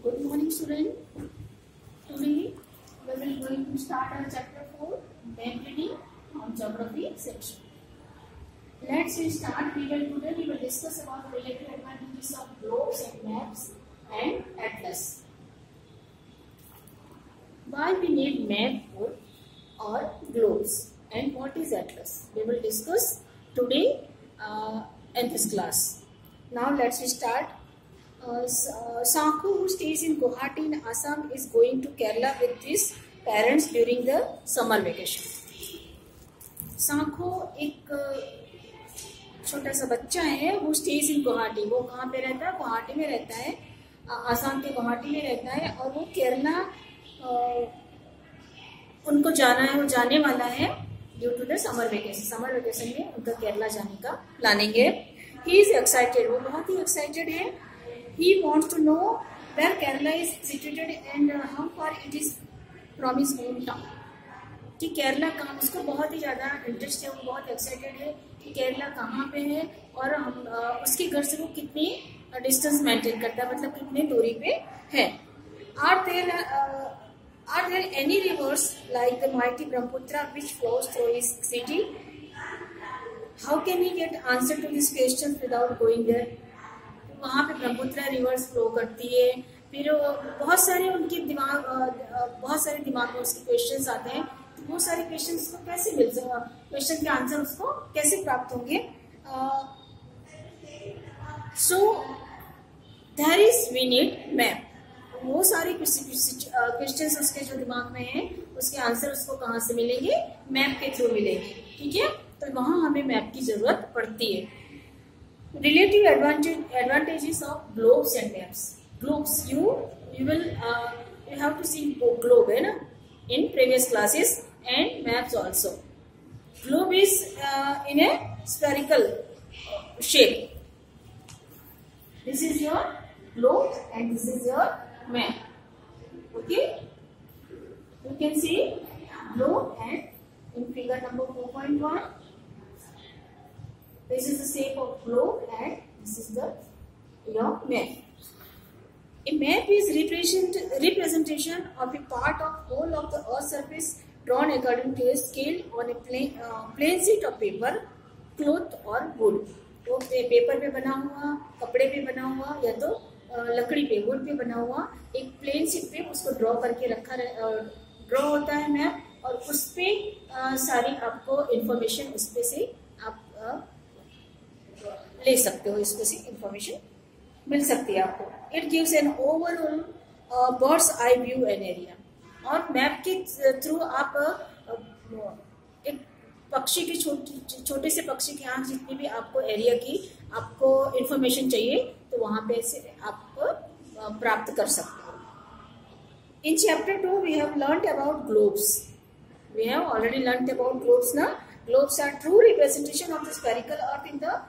Good morning, student. Today we will going to start our chapter 4, map reading on geography section. Let's start. Today we will discuss about relative advantages of globes and maps and atlas. Why we need map or globes and what is atlas? We will discuss today in this class. Now let's start. Sakho, who stays in Guwahati in Assam, is going to Kerala with his parents during the summer vacation. Sakho एक छोटा सा बच्चा है, वो stays in Guwahati. वो कहाँ पे रहता है? गुवाहाटी में रहता है, आसाम के गुवाहाटी में रहता है और वो केरला उनको जाना है, वो जाने वाला है due to the summer vacation. Summer vacation में उनका केरला जाने का प्लानिंग है. ही इज एक्साइटेड, वो बहुत ही एक्साइटेड है. He wants to know where Kerala is situated and how far it is from his hometown. कि केरला कहाँ, उसको बहुत ही ज़्यादा इंटरेस्ट है, वो बहुत एक्साइटेड है कि केरला कहाँ पे है और हम उसके घर से वो कितनी डिस्टेंस मेंटेन करता है, मतलब कितनी दूरी पे है. Are there any rivers like the mighty Brahmaputra which flows through his city? How can he get answer to these questions without going there? वहाँ पे ब्रह्मपुत्र रिवर्स फ्लो करती है. फिर बहुत सारे उनके बहुत सारे दिमाग में उसके क्वेश्चंस आते हैं. तो वो सारे क्वेश्चंस उसको कैसे मिल जाएगा, क्वेश्चन के आंसर उसको कैसे प्राप्त होंगे? So there is we need map. वो सारे क्वेश्चंस उसके जो दिमाग में हैं उसके आंसर उसको कहाँ से मिलेंगे? मैप के थ्रू मिलेंगे. ठीक है, तो वहाँ हमें मैप की जरूरत पड़ती है. Relative advantages of globes and maps. Globes, you have to see globe है ना in previous classes, and maps also. Globe is in a spherical shape. This is your globe and this is your map. Okay, you can see globe and in figure number 4.1. This is the shape of globe and this is your map. A map is representation of a part of whole of the earth surface drawn according to a scale on a plain sheet of paper, cloth or wood. वो paper पे बना हुआ, कपड़े पे बना हुआ या तो लकड़ी पे, वुड पे बना हुआ एक प्लेन शीट पे उसको ड्रॉ करके ड्रॉ होता है मैप, और उस पे सारी आपको इंफॉर्मेशन उस पे से आप ले सकते हो. इसको से इंफॉर्मेशन मिल सकती है आपको. It gives an overall birds eye view an area. और मैप के थ्रू आप एक पक्षी की छोटे से पक्षी की आंख जितनी भी आपको एरिया की आपको इंफॉर्मेशन चाहिए तो वहां पे से आप प्राप्त कर सकते हो. In chapter 2 we have learned about globes. We have already learned about globes ना. Globes are true representation of the spherical earth in the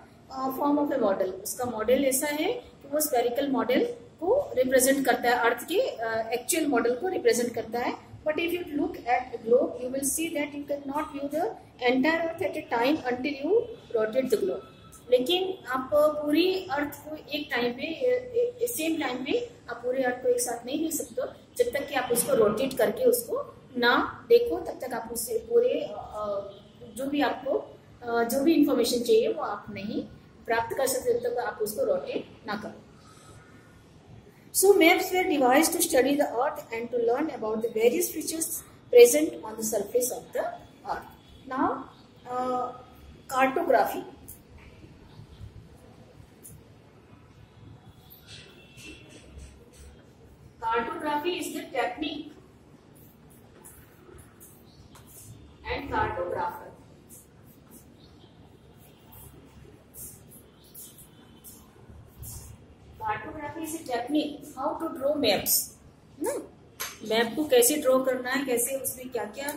form of a model. उसका मॉडल ऐसा है कि वो स्फेरिकल मॉडल को रिप्रेजेंट करता है, अर्थ के एक्चुअल मॉडल को रिप्रेजेंट करता है. But if you look at globe you will see that you can not view the entire earth at A time until you rotate the globe. लेकिन आप पूरी अर्थ को एक टाइम पे, सेम टाइम पे आप पूरे अर्थ को एक साथ नहीं देख सकते जब तक कि आप उसको रोटेट करके उसको ना देखो. तब तक आप उससे पूरे जो भी इंफॉर्मेशन चाहिए वो आप नहीं प्राप्त कर सकते जब तक आप उसको रोटेट ना करो. So maps were devised to study the earth and to learn about the various features present on the surface of the earth. Now, cartography. Cartography is the technique and cartographer. Cartography is a technique how to draw maps. ना map को कैसे draw करना है, कैसे उसमें क्या क्या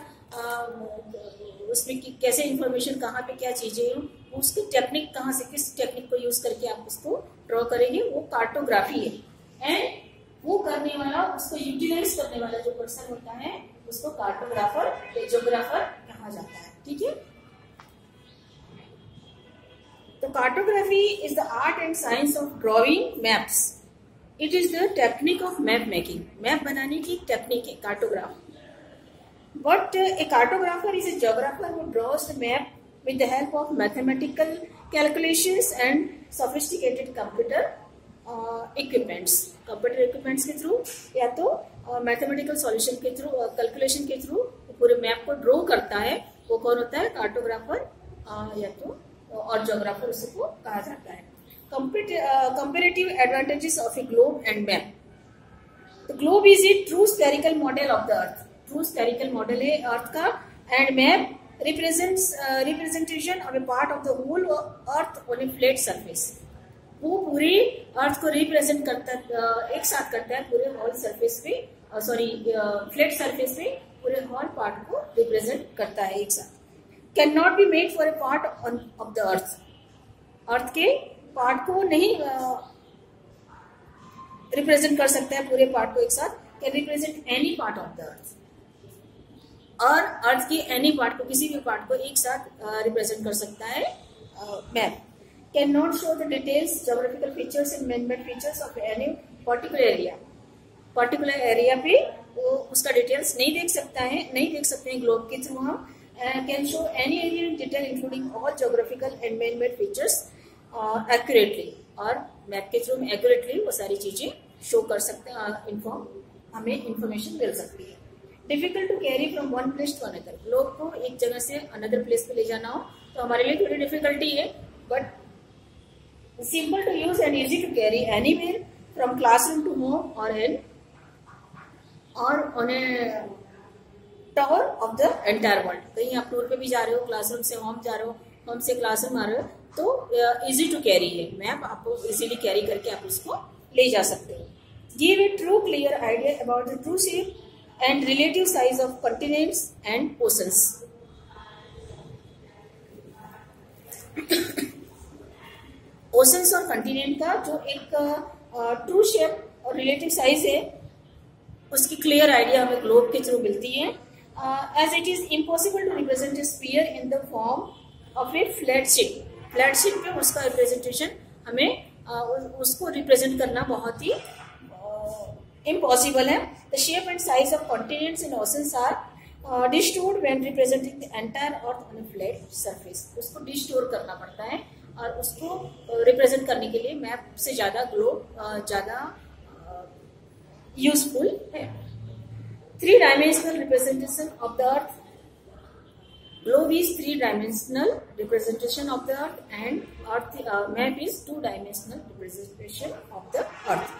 उसमें कैसे इंफॉर्मेशन कहाँ पे क्या चीजें हैं, उसकी टेक्निक कहाँ से किस टेक्निक को यूज करके आप उसको ड्रॉ करेंगे वो कार्टोग्राफी है. एंड वो करने वाला, उसको यूटिलाइज करने वाला जो पर्सन होता है उसको कार्टोग्राफर या जियोग्राफर कहा जाता है. ठीक है, तो cartography is the art and science of drawing maps. It is the technique of map making, map बनाने की टेक्निक है cartograph. But a cartographer is a geographer who draws the map with the help of mathematical calculations and sophisticated computer equipments. Computer equipments के through या तो mathematical solution के through, calculation के through पूरे map को draw करता है. वो कौन होता है? कार्टोग्राफर या तो और जियोग्राफर उसको कहा जाता है. Comparative advantages of a globe and map. The globe is a true spherical model of the earth. True spherical model है अर्थ का. And map represents representation of a part of the whole earth on a flat surface. वो पूरी अर्थ को represent करता, एक साथ करता है पूरे होल सरफेस पे, फ्लैट सरफेस पे पूरे होल पार्ट को रिप्रेजेंट करता है एक साथ. Can not be made for a part of the earth. Earth के पार्ट को नहीं रिप्रेजेंट कर सकता है पूरे पार्ट को एक साथ. Can represent any part of the अर्थ. और अर्थ की एनी पार्ट को, किसी भी पार्ट को एक साथ रिप्रेजेंट कर सकता है map. Can not show the details, geographical features and man-made features of any particular area. Particular area पे वो उसका डिटेल्स नहीं देख सकते हैं ग्लोब के थ्रू हम. Can show any area in detail including all geographical and man-made features accurately. और मैप के थ्रू हम एक्यूरेटली वो सारी चीजें शो कर सकते हैं, हमें इंफॉर्मेशन मिल सकती है. Difficult to carry from one place to another. Globe को एक जगह से अनदर प्लेस पे ले जाना हो तो हमारे लिए थोड़ी डिफिकल्टी है, but simple to use and easy to carry anywhere from classroom to home और on a tour of the entire world. कहीं आप टूर पे भी जा रहे हो, क्लासरूम से होम जा रहे हो, होम से क्लासरूम आ रहे हो, तो इजी टू कैरी है मैप. आपको इजीली कैरी करके आप उसको ले जा सकते हो. Give a true clear idea about the true shape and relative size of continents and oceans. Oceans और कंटिनेंट का जो एक ट्रू शेप और रिलेटिव साइज है उसकी क्लियर आइडिया हमें ग्लोब के थ्रू मिलती है. As it is impossible to represent a sphere in the form of a flat sheet. Flat sheet पे उसका रिप्रेजेंटेशन हमें उसको रिप्रेजेंट करना बहुत ही impossible है. The shape and size of continents and oceans are distorted when representing the entire earth on a flat surface. उसको distort करना पड़ता है और उसको रिप्रेजेंट करने के लिए मैप से ज्यादा ग्लोब ज्यादा यूजफुल है. 3-dimensional representation of the earth. Globe is 3-dimensional representation of the earth and map is 2-dimensional representation of the earth.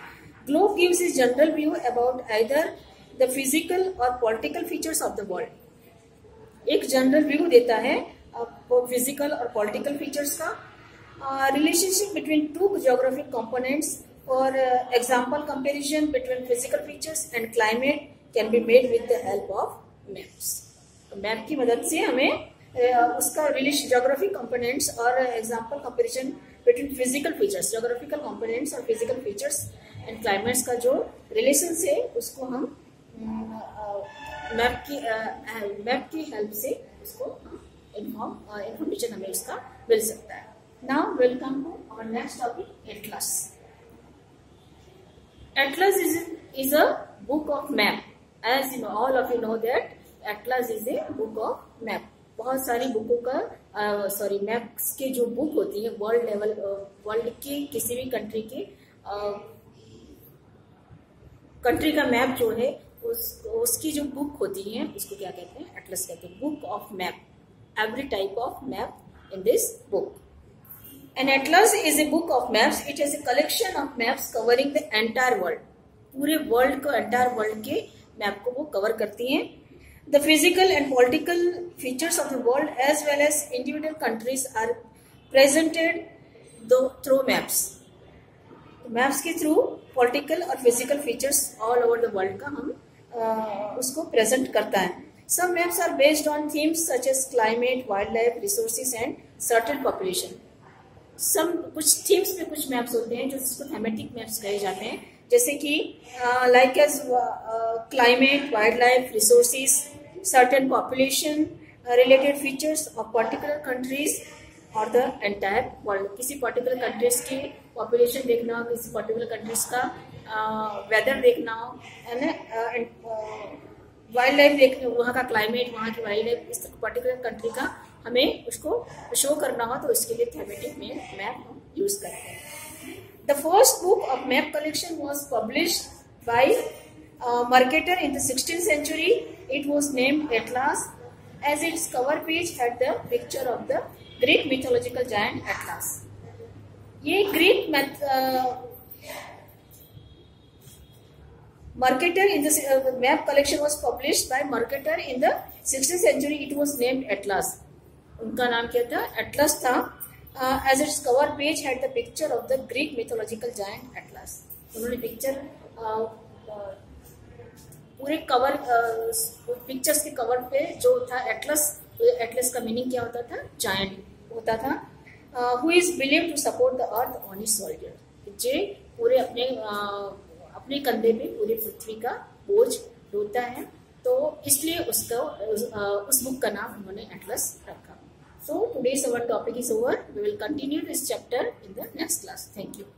Globe gives a general view about either the physical or political features of the world. एक general view देता है physical और political features का. Relationship between two geographic components. For example, comparison between physical features and climate can be made with the help of maps. Map की मदद से हमें उसका रिलेशन ज्योग्राफिक कंपोनेंट्स और example comparison between physical features, geographical components और physical features and climates का जो relation है उसको हम मैप की हेल्प से उसको इंफॉर्मेशन हमें उसका मिल सकता है. Now welcome to our next topic, atlas. Atlas is a book of map. As you know, all of you know that Atlas is a book of map. बहुत सारी बुकों का मैप्स के जो बुक होती है वर्ल्ड लेवल, वर्ल्ड के किसी भी कंट्री का मैप जो है उसकी जो बुक होती है उसको क्या कहते हैं? एटलस कहते हैं. Book of map. Every type of map in this book. An atlas is a book of maps. It is a collection of maps covering the entire world. पूरे वर्ल्ड को, एंटायर वर्ल्ड के map को वो cover करती हैं. The physical and political features of the world as well as individual countries are presented through maps. Maps के through political और physical features all over the world का हम उसको प्रेजेंट करता है. Some maps are based on themes such as climate, wildlife, resources and certain population. कुछ themes पे कुछ मैप्स होते हैं जो जिसको थीमेटिक मैप्स कहे जाते हैं, जैसे कि like as climate, wildlife, resources, certain population, related features of particular countries और द एंटायर वर्ल्ड. किसी पर्टिकुलर कंट्रीज की पॉपुलेशन देखना, किसी पर्टिकुलर कंट्रीज का वेदर देखना है ना, वाइल्ड लाइफ देखना, वहाँ का क्लाइमेट, वहाँ की वाइल्ड लाइफ, इस पर्टिकुलर कंट्री का हमें उसको शो करना हो तो इसके लिए थीमेटिक मैप हम यूज करते हैं। The first book of map collection was published by Mercator in the 16th century. It was named Atlas as its cover page had the picture of the Greek mythological giant Atlas. ये Greek Mercator in the map collection was published by Mercator in the 16th century. It was named Atlas. उनका नाम क्या था? Atlas था. As its cover page had the picture of the Greek mythological giant Atlas. उन्होंने picture पूरे cover pictures के cover पे जो था एटलस का मीनिंग क्या होता था? जायंट होता था. Who is believed to support the earth on his shoulder. जे पूरे अपने कंधे पे पूरी पृथ्वी का बोझ ढोता है, तो इसलिए उसका उस बुक का नाम उन्होंने एटलस रखा. So today's our topic is over. We will continue this chapter in the next class. Thank you.